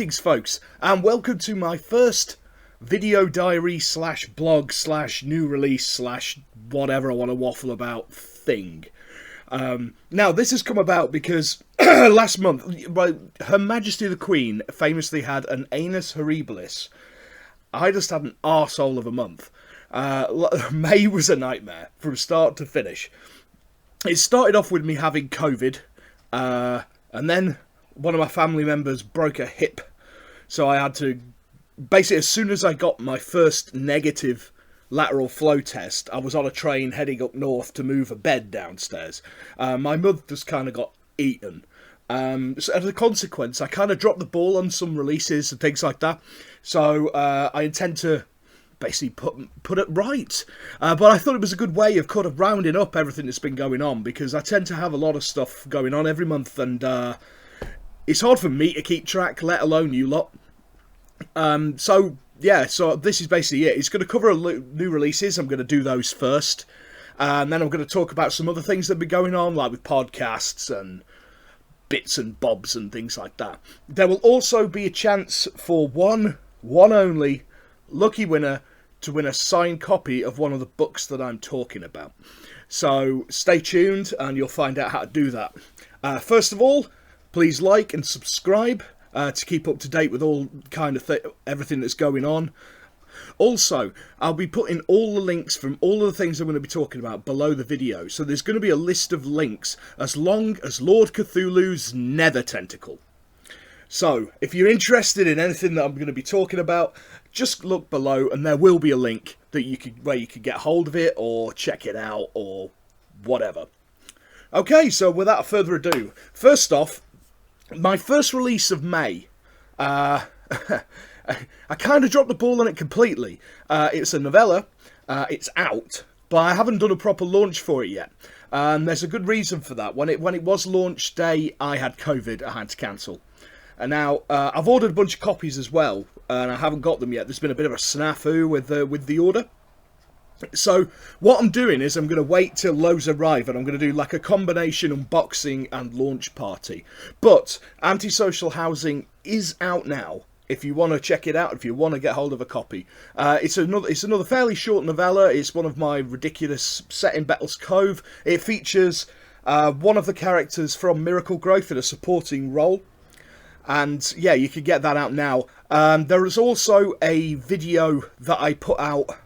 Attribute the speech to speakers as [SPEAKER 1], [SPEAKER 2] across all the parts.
[SPEAKER 1] Greetings, folks, and welcome to my first video diary slash blog slash new release slash whatever I want to waffle about thing. Now, this has come about because last month, Her Majesty the Queen famously had an anus horribilis. I just had an arsehole of a month. May was a nightmare from start to finish. It started off with me having COVID, and then one of my family members broke a hip, so I had to, basically as soon as I got my first negative lateral flow test, I was on a train heading up north to move a bed downstairs. My mother just kind of got eaten. So as a consequence, I kind of dropped the ball on some releases and things like that, so I intend to basically put it right. But I thought it was a good way of kind of rounding up everything that's been going on, because I tend to have a lot of stuff going on every month, and it's hard for me to keep track, let alone you lot. So this is basically it. It's going to cover new releases. I'm going to do those first, and then I'm going to talk about some other things that have been going on, like with podcasts and bits and bobs and things like that. There will also be a chance for one only lucky winner to win a signed copy of one of the books that I'm talking about. So stay tuned and you'll find out how to do that. First of all, please like and subscribe to keep up to date with all kind of everything that's going on. Also, I'll be putting all the links from all of the things I'm going to be talking about below the video. So there's going to be a list of links as long as Lord Cthulhu's Nether Tentacle. So, if you're interested in anything that I'm going to be talking about, just look below and there will be a link that where you can get hold of it or check it out or whatever. Okay, so without further ado, first off, my first release of May, I kind of dropped the ball on it completely. It's a novella, it's out, but I haven't done a proper launch for it yet. There's a good reason for that. When it was launch day, I had COVID, I had to cancel. And now, I've ordered a bunch of copies as well, and I haven't got them yet. There's been a bit of a snafu with the order. So, what I'm doing is I'm going to wait till those arrive, and I'm going to do like a combination unboxing and launch party. But, Antisocial Housing is out now, if you want to check it out, if you want to get hold of a copy. It's another fairly short novella. It's one of my ridiculous, set in Bettles Cove. It features one of the characters from Miracle Growth in a supporting role. And yeah, you can get that out now. There is also a video that I put out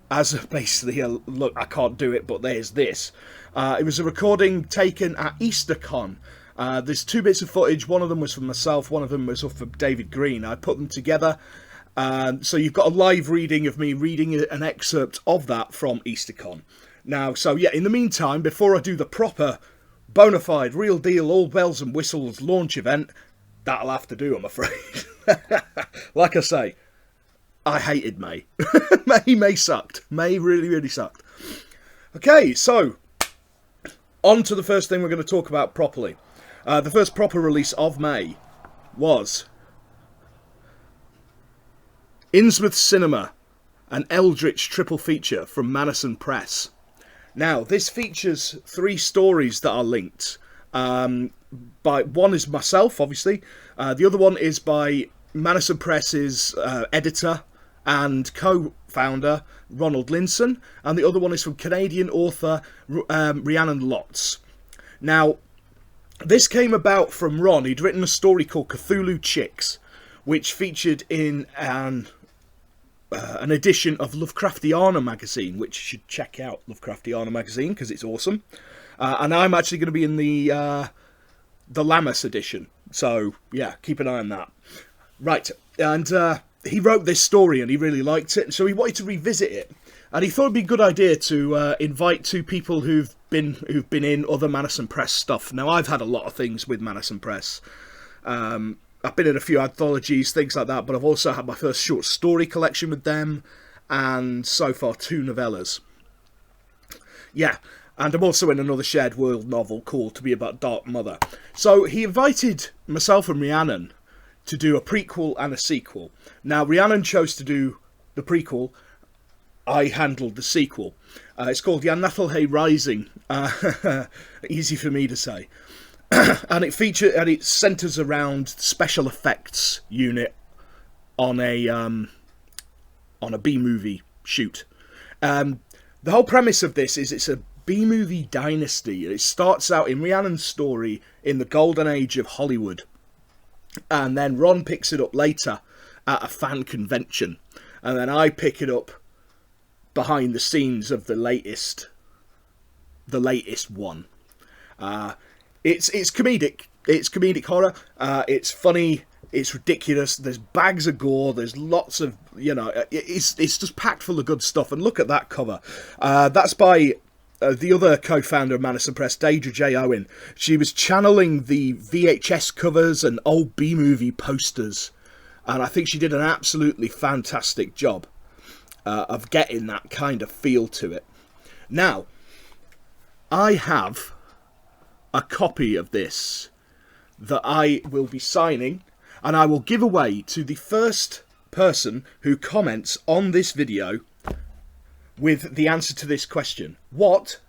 [SPEAKER 1] as basically a look, I can't do it, but there's this. It was a recording taken at EasterCon. There's two bits of footage. One of them was from myself, one of them was from David Green. I put them together. So you've got a live reading of me reading an excerpt of that from EasterCon. Now, so yeah, in the meantime, before I do the proper, bona fide, real deal, all bells and whistles launch event, that'll have to do, I'm afraid. Like I say, I hated May. May sucked. May really, really sucked. Okay, so, on to the first thing we're going to talk about properly. The first proper release of May was Innsmouth Cinema, an Eldritch triple feature from Madison Press. Now, this features 3 stories that are linked. One is myself, obviously. The other one is by Madison Press's editor and co-founder Ronald Linson, and the other one is from Canadian author Rhiannon Lotz. Now, this came about from Ron. He'd written a story called Cthulhu Chicks, which featured in an edition of Lovecraftiana magazine, which you should check out, Lovecraftiana magazine, because it's awesome. And I'm actually going to be in the Lammas edition. So, yeah, keep an eye on that. Right, and he wrote this story and he really liked it, so he wanted to revisit it. And he thought it'd be a good idea to invite 2 people who've been in other Madison Press stuff. Now, I've had a lot of things with Madison Press. I've been in a few anthologies, things like that, but I've also had my first short story collection with them, and so far 2 novellas. Yeah. And I'm also in another shared world novel called To Be About Dark Mother. So he invited myself and Rhiannon to do a prequel and a sequel. Now, Rhiannon chose to do the prequel. I handled the sequel. It's called Yanathalhe Rising. Easy for me to say. and it centers around special effects unit on a B-movie shoot. The whole premise of this is it's a B-movie dynasty. It starts out in Rhiannon's story in the golden age of Hollywood, and then Ron picks it up later at a fan convention, and then I pick it up behind the scenes of the latest one. It's comedic. It's comedic horror. It's funny. It's ridiculous. There's bags of gore. There's lots of, it's just packed full of good stuff. And look at that cover. That's by the other co-founder of Madison Press, Deidre J. Owen. She was channeling the VHS covers and old B-movie posters. And I think she did an absolutely fantastic job of getting that kind of feel to it. Now, I have a copy of this that I will be signing, and I will give away to the first person who comments on this video with the answer to this question. What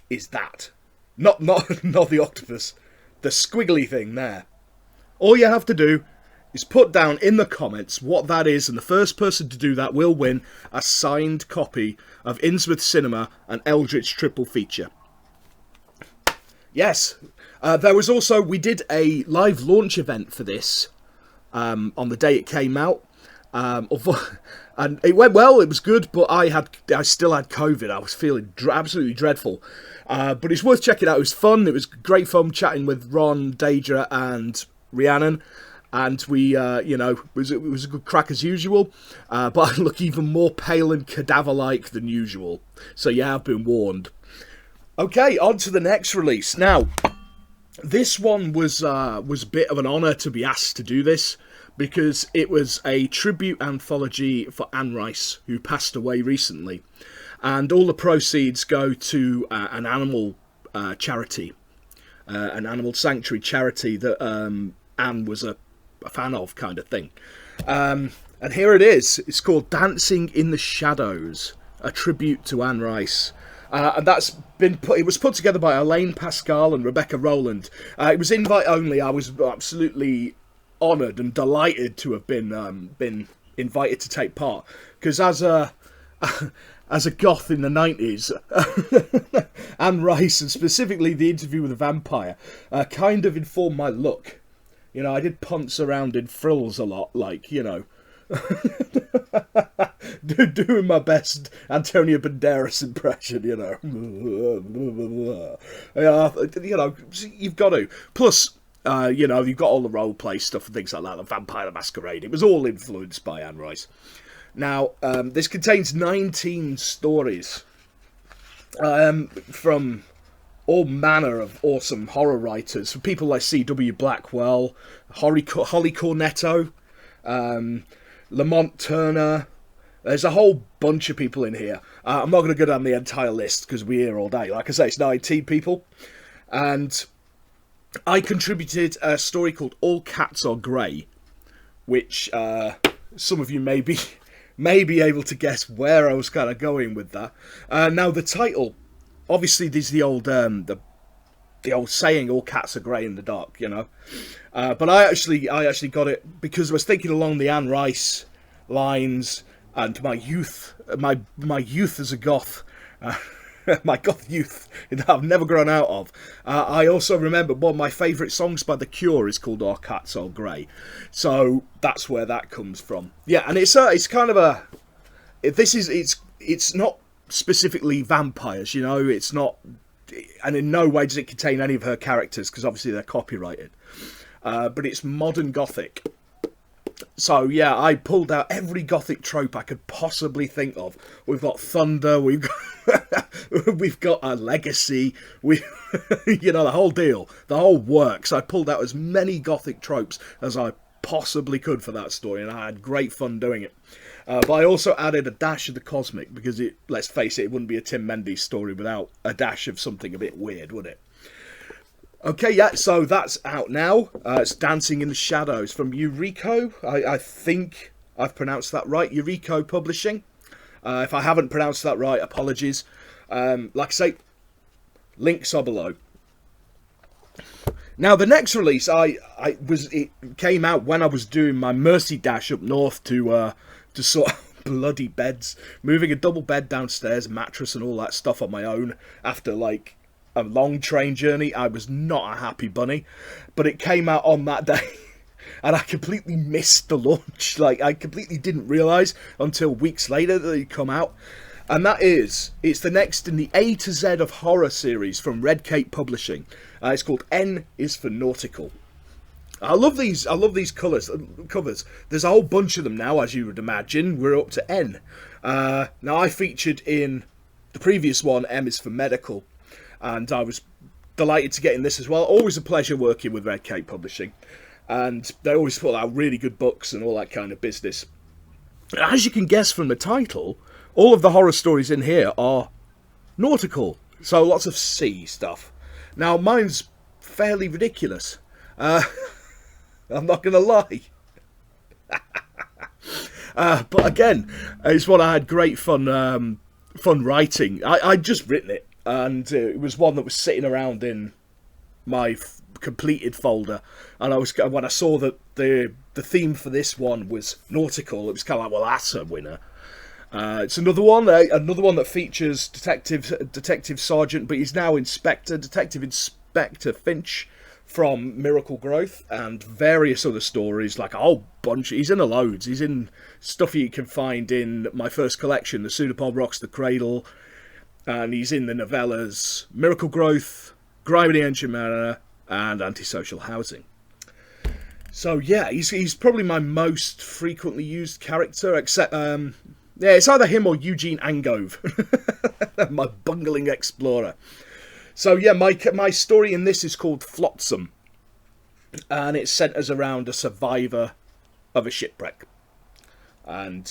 [SPEAKER 1] is that? Not the octopus, the squiggly thing there. All you have to do is put down in the comments what that is, and the first person to do that will win a signed copy of Innsmouth Cinema and Eldritch triple feature. Yes, there was also, we did a live launch event for this on the day it came out, and it went well. It was good, but I still had COVID. I was feeling absolutely dreadful, but it's worth checking out. It was fun. It was great fun chatting with Ron, Deidre, and Rhiannon, and we, it was a good crack as usual. But I look even more pale and cadaver-like than usual, so you have been warned. Okay, on to the next release. Now, this one was a bit of an honour to be asked to do this, because it was a tribute anthology for Anne Rice, who passed away recently. And all the proceeds go to an animal charity, an animal sanctuary charity that Anne was a fan of, kind of thing. And here it is. It's called Dancing in the Shadows, a tribute to Anne Rice. And that's been it was put together by Elaine Pascal and Rebecca Rowland. It was invite only. I was absolutely honoured and delighted to have been invited to take part, because as a goth in the 90s, Anne Rice, and specifically the Interview with a Vampire, kind of informed my look. I did punts around in frills a lot, doing my best Antonio Banderas impression, you've got to. Plus, you've got all the role play stuff and things like that, the Vampire the Masquerade. It was all influenced by Anne Rice. Now, this contains 19 stories from all manner of awesome horror writers, from people like C.W. Blackwell, Holly Cornetto, Lamont Turner. There's a whole bunch of people in here. I'm not going to go down the entire list because we're here all day. Like I say, it's 19 people. And I contributed a story called All Cats Are Grey, which some of you may be able to guess where I was kind of going with that. Now, the title, obviously, there's the old saying, all cats are grey in the dark, but I actually got it because I was thinking along the Anne Rice lines, and my youth as a goth, my goth youth that I've never grown out of. I also remember one of my favourite songs by The Cure is called Our Cats Are Grey, so that's where that comes from. Yeah, and it's kind of it's not specifically vampires, it's not, and in no way does it contain any of her characters, because obviously they're copyrighted, but it's modern gothic. So yeah, I pulled out every gothic trope I could possibly think of. We've got thunder, we've got a legacy, the whole deal, the whole works. I pulled out as many gothic tropes as I possibly could for that story, and I had great fun doing it. But I also added a dash of the cosmic, because let's face it, it wouldn't be a Tim Mendees story without a dash of something a bit weird, would it? Okay, yeah, so that's out now. It's Dancing in the Shadows from Eureko. I think I've pronounced that right. Eureko Publishing. If I haven't pronounced that right, apologies. Like I say, links are below. Now, the next release, it came out when I was doing my Mercy dash up north to sort of bloody beds, moving a double bed downstairs, mattress and all that stuff on my own after like a long train journey. I was not a happy bunny, but it came out on that day. And I completely missed the launch. Like, I completely didn't realise until weeks later that it'd come out. And it's the next in the A to Z of horror series from Red Cape Publishing. It's called N is for Nautical. I love these covers. There's a whole bunch of them now, as you would imagine. We're up to N. Now, I featured in the previous one, M is for Medical. And I was delighted to get in this as well. Always a pleasure working with Red Cape Publishing. And they always put out really good books and all that kind of business. As you can guess from the title, all of the horror stories in here are nautical. So lots of sea stuff. Now, mine's fairly ridiculous. I'm not going to lie. But again, it's one I had great fun writing. I'd just written it. And it was one that was sitting around in my completed folder, and when I saw that the theme for this one was nautical, it was kind of like, well, that's a winner. It's another one that features Detective Sergeant, but he's now Detective Inspector Finch from Miracle Growth, and various other stories, like a whole bunch. He's in a loads. He's in stuff you can find in my first collection, The Pseudopod Rocks the Cradle, and he's in the novellas Miracle Growth, Grime in the Engine Manor, and Antisocial Housing. So yeah, he's probably my most frequently used character, except it's either him or Eugene Angove, my bungling explorer. So yeah, my story in this is called Flotsam, and it centres around a survivor of a shipwreck. And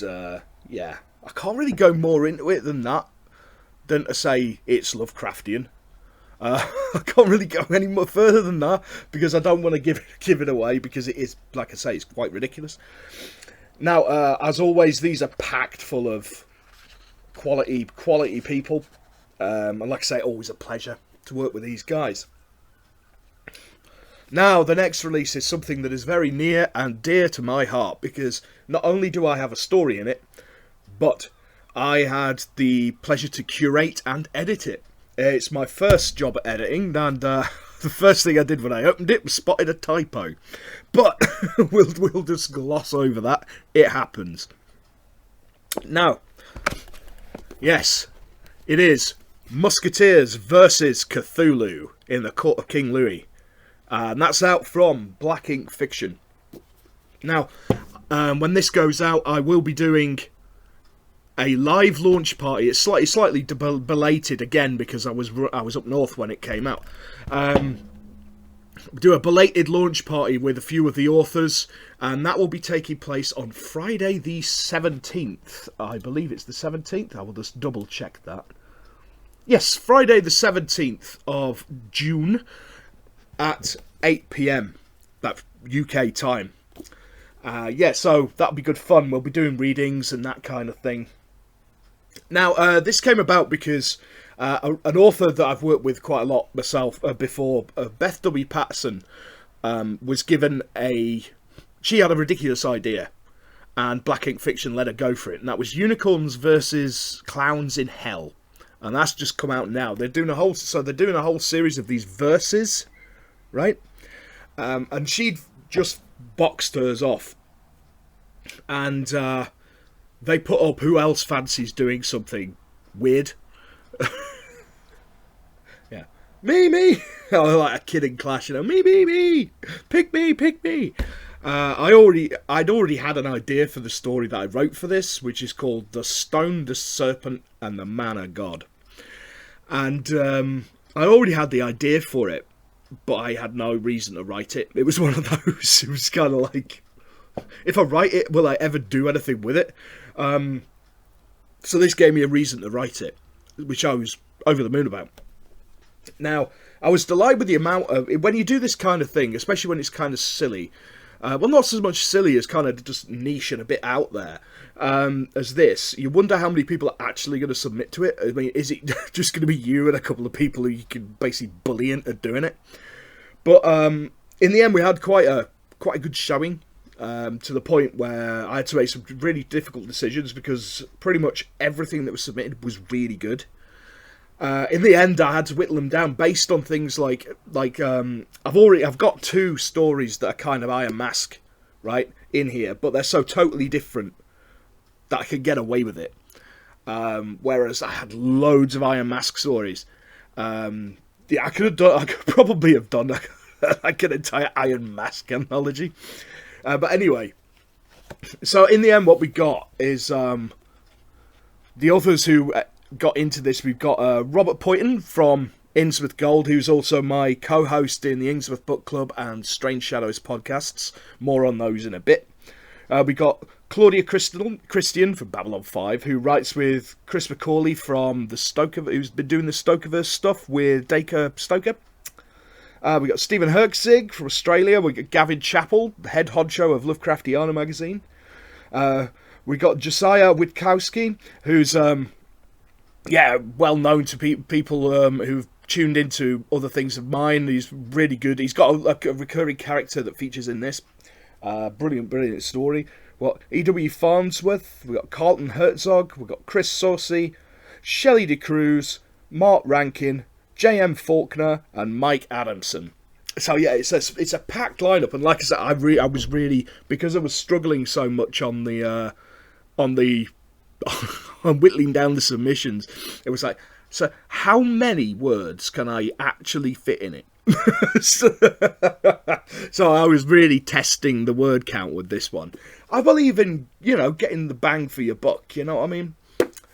[SPEAKER 1] yeah, I can't really go more into it than that, than to say it's Lovecraftian. I can't really go any more further than that because I don't want to give it away, because it is, like I say, it's quite ridiculous. Now, as always, these are packed full of quality people, and like I say, always a pleasure to work with these guys. Now, the next release is something that is very near and dear to my heart, because not only do I have a story in it, but I had the pleasure to curate and edit it. It's my first job at editing, and the first thing I did when I opened it was spotted a typo. But we'll just gloss over that. It happens. Now, yes, it is Musketeers versus Cthulhu in the Court of King Louis. And that's out from Black Ink Fiction. Now, when this goes out, I will be doing a live launch party. It's slightly belated again because I was up north when it came out. Do a belated launch party with a few of the authors, and that will be taking place on Friday the 17th. I believe it's the 17th. I will just double check that. Yes, Friday the 17th of June at 8 PM. That's UK time. Yeah, so that'll be good fun. We'll be doing readings and that kind of thing. Now, this came about because an author that I've worked with quite a lot myself before, Beth W. Patterson, was given she had a ridiculous idea, and Black Ink Fiction let her go for it, and that was Unicorns versus Clowns in Hell, and that's just come out now. They're doing a whole series of these verses, right? And she'd just boxed hers off, and they put up who else fancies doing something weird. Yeah, me. Oh, like a kid in Clash, you know, me, pick me. I'd already had an idea for the story that I wrote for this, which is called The Stone, the Serpent, and the Manor God. And I already had the idea for it, but I had no reason to write it. It was one of those. It was kind of like, if I write it, will I ever do anything with it? So this gave me a reason to write it, which I was over the moon about. Now, I was delighted with the amount of, when you do this kind of thing, especially when it's kind of silly, well, not so much silly as kind of just niche and a bit out there, as this, you wonder how many people are actually going to submit to it. I mean, is it just going to be you and a couple of people who you can basically bully into doing it? But in the end, we had quite a good showing. To the point where I had to make some really difficult decisions because pretty much everything that was submitted was really good. In the end, I had to whittle them down based on things like I've got 2 stories that are kind of Iron Mask, right, in here, but they're so totally different that I could get away with it. Whereas I had loads of Iron Mask stories. I could probably have done like an entire Iron Mask anthology. But anyway, so in the end, what we got is the authors who got into this. We've got Robert Poyton from Innsmouth Gold, who's also my co-host in the Innsmouth Book Club and Strange Shadows podcasts. More on those in a bit. We got Claudia Christian from Babylon 5, who writes with Chris Macaulay from the Stoker, who's been doing the Stokerverse stuff with Dacre Stoker. We got Stephen Hertzig from Australia. We got Gavin Chappell, the head honcho of Lovecraftiana magazine. We got Josiah Witkowski, who's well known to people who've tuned into other things of mine. He's really good. He's got a recurring character that features in this. Brilliant story. What E.W. Farnsworth. We got Carlton Herzog. We got Chris Saucy, Shelley De Cruz, Mark Rankin, J.M. Faulkner, and Mike Adamson. So yeah, it's a packed lineup, and like I said, I was really, because I was struggling so much on whittling down the submissions. It was like, so how many words can I actually fit in it? So I was really testing the word count with this one. I believe in, getting the bang for your buck. You know what I mean?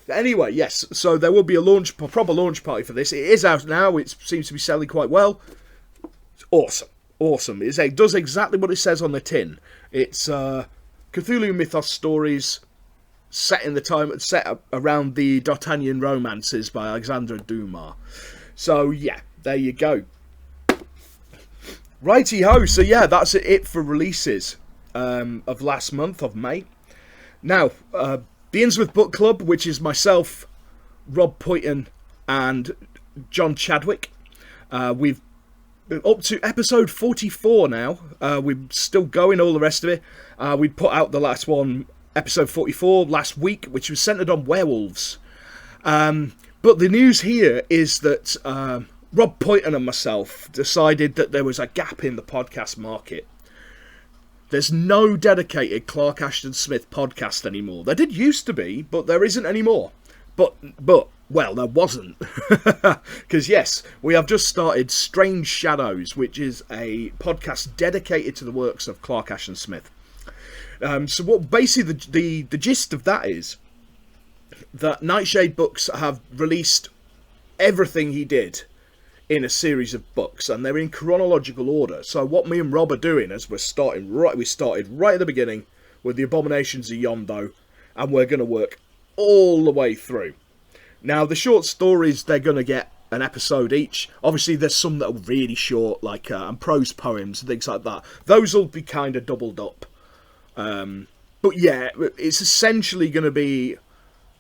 [SPEAKER 1] Anyway, yes, so there will be a proper launch party for this. It is out now. It seems to be selling quite well. It's awesome. It does exactly what it says on the tin. It's Cthulhu mythos stories set around the D'Artagnan romances by Alexandre Dumas. So yeah, there you go. Righty-ho, so yeah, that's it for releases of last month, of May. Now, the Innsmouth Book Club, which is myself, Rob Poyton, and John Chadwick. We've been up to episode 44 now. We're still going, all the rest of it. We put out the last one, episode 44, last week, which was centred on werewolves. But the news here is that Rob Poyton and myself decided that there was a gap in the podcast market. There's no dedicated Clark Ashton Smith podcast anymore. There did used to be, but there isn't anymore. But well, there wasn't. Because yes, we have just started Strange Shadows, which is a podcast dedicated to the works of Clark Ashton Smith. So what basically the gist of that is that Nightshade Books have released everything he did in a series of books, and they're in chronological order. So what me and Rob are doing is we started right at the beginning with the Abominations of Yondo, and we're going to work all the way through. Now, the short stories, they're going to get an episode each. Obviously, there's some that are really short, like and prose poems and things like that. Those will be kind of doubled up. But yeah, it's essentially going to be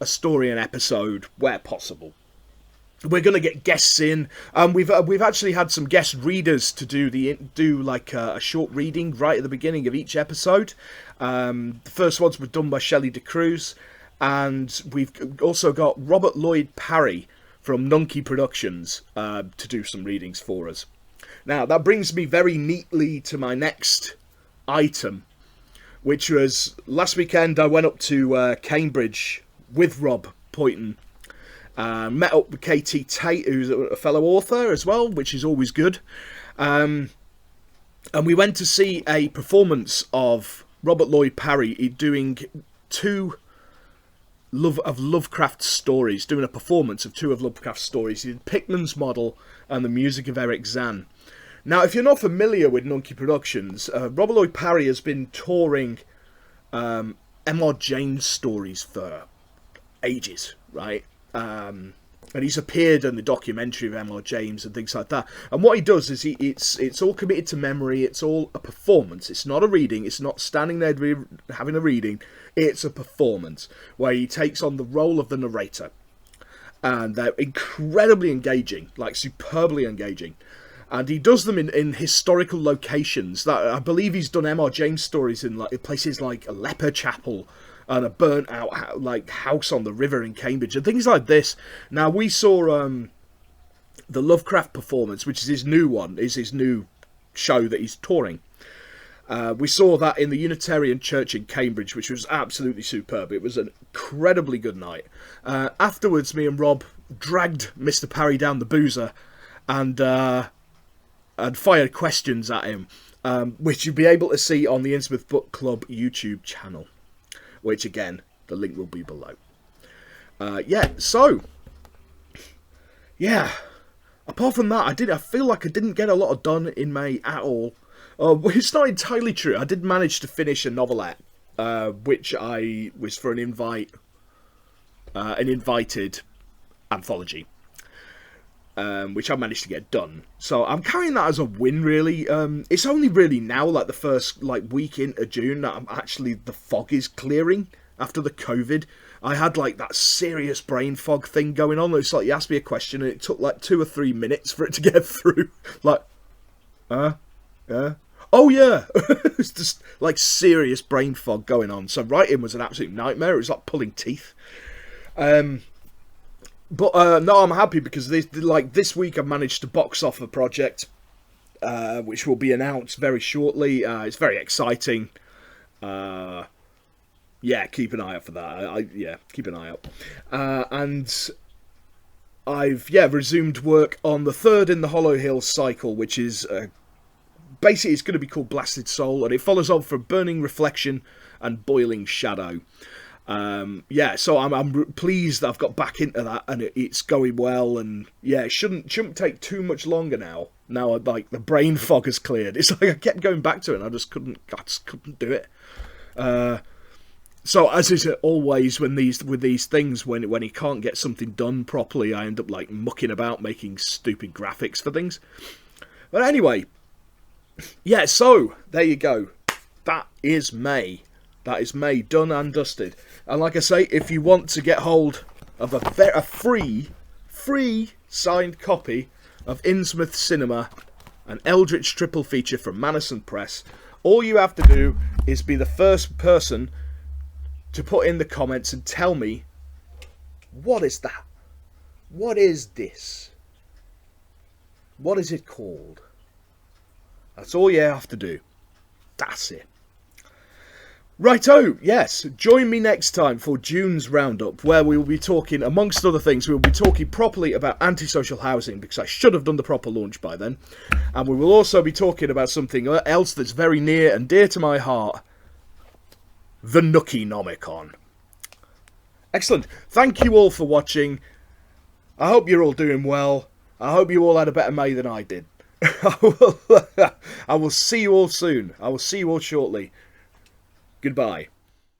[SPEAKER 1] a story an episode where possible. We're going to get guests in. We've actually had some guest readers to do like a short reading right at the beginning of each episode. The first ones were done by Shelley De Cruz, and we've also got Robert Lloyd Parry from Nunky Productions to do some readings for us. Now that brings me very neatly to my next item, which was last weekend. I went up to Cambridge with Rob Poyton. Met up with Katie Tate, who's a fellow author as well, which is always good. And we went to see a performance of Robert Lloyd Parry doing two of Lovecraft's stories, doing a performance of two of Lovecraft's stories. He did Pickman's Model and the music of Eric Zahn. Now, if you're not familiar with Nunky Productions, Robert Lloyd Parry has been touring M.R. James stories for ages, right? And he's appeared in the documentary of M.R. James and things like that. And what he does is it's all committed to memory. It's all a performance. It's not a reading. It's not standing there having a reading. It's a performance where he takes on the role of the narrator. And they're incredibly engaging, like superbly engaging. And he does them in historical locations. That I believe he's done M.R. James stories in like places like a leper chapel and a burnt out like house on the river in Cambridge and things like this. Now we saw the Lovecraft performance, which is his new show that he's touring. We saw that in the Unitarian Church in Cambridge, which was absolutely superb. It was an incredibly good night. Afterwards, me and Rob dragged Mr. Parry down the boozer and fired questions at him, which you'll be able to see on the Innsmouth Book Club YouTube channel, which again, the link will be below. Apart from that, I feel like I didn't get a lot done in May at all. It's not entirely true. I did manage to finish a novelette, which I was for an invited anthology, which I managed to get done. So I'm carrying that as a win, really. It's only really now, like the first week into June, that the fog is clearing after the COVID. I had like that serious brain fog thing going on. It's like you asked me a question and it took like 2 or 3 minutes for it to get through. Like, yeah. Oh yeah, it's just like serious brain fog going on. So writing was an absolute nightmare. It was like pulling teeth. But no, I'm happy because this week I've managed to box off a project, which will be announced very shortly. It's very exciting. Yeah, keep an eye out for that. Keep an eye out. And I've resumed work on the third in the Hollow Hills cycle, which is basically it's going to be called Blasted Soul, and it follows on from Burning Reflection and Boiling Shadow. So I'm pleased that I've got back into that, and it's going well, and yeah, it shouldn't take too much longer now. Now like the brain fog has cleared. It's like I kept going back to it, and I just couldn't do it. So as is always with these things, when he can't get something done properly, I end up like mucking about making stupid graphics for things. But anyway, yeah. So there you go. That is May. That is May, done and dusted. And like I say, if you want to get hold of a free signed copy of Innsmouth Cinema, an Eldritch triple feature from Manison Press, all you have to do is be the first person to put in the comments and tell me, what is that? What is this? What is it called? That's all you have to do. That's it. Righto, yes, join me next time for June's Roundup, where we will be talking, amongst other things, we will be talking properly about antisocial housing, because I should have done the proper launch by then. And we will also be talking about something else that's very near and dear to my heart, the Nookie-nomicon. Excellent. Thank you all for watching. I hope you're all doing well. I hope you all had a better May than I did. I will see you all soon. I will see you all shortly. Goodbye.